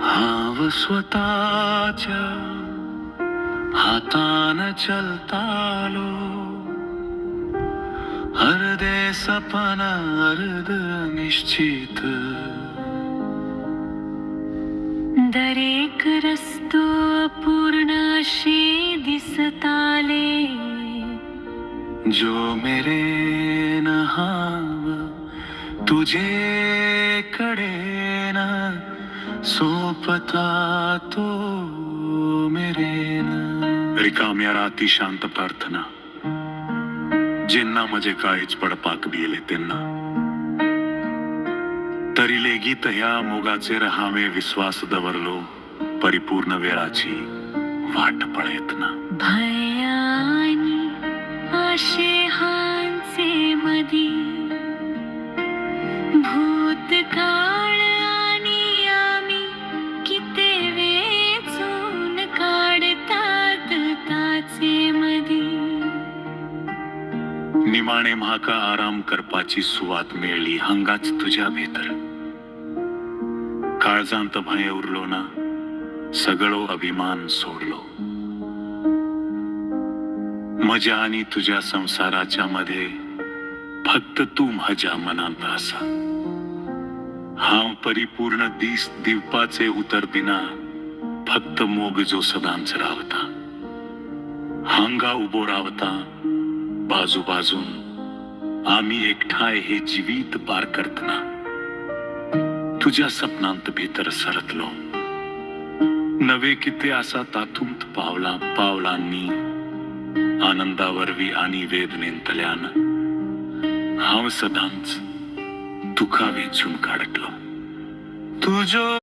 हाव स्वतःच्या हातान चलतालो, अर्धे सपन अर्ध निश्चित. दरेक रस्तो अपूर्ण अशी दिसताले, जो मेरे न हाव तुझे कडेन सोपता तो मेरेन. रिकाम्या राती शांत प्रार्थना, जेन्ना म्हजे काळीज पडपाक भियेले तेन्ना. तरी लेगीत ह्या मोगाचेर हांवें विश्वास दवरलो, परिपूर्ण वेळाची वाट पळयत ना. भयानी आशे हांचे मदी भूतकाळ आणि आमी किते वेचून काढतात ताचे मदी. निमाणे म्हाका आराम करपाची सुवात मेळ्ळी हांगाच तुझ्या भितर. काळजांत भंय उरलो ना, सगळो अभिमान सोडलो. म्हज्या आणि तुझ्या संसाराच्या मध्ये फक्त तू म्हज्या मनांत आसा. हांव परिपूर्ण दीस दिवपाचे उतर दिना, फक्त मोग जो सदांच रावता. हांगा उबो रावता बाजू बाजून आम्ही एकठांय हे जिवीत पार करतना. तुझ्या सपनांत भितर सरतलो, नवे किते आसा तातूंत पावला पावलांनी. आनंदावरवी आणि वेदनेंतल्यान हांव सदांच तुका वेचून काडटलो. तुजो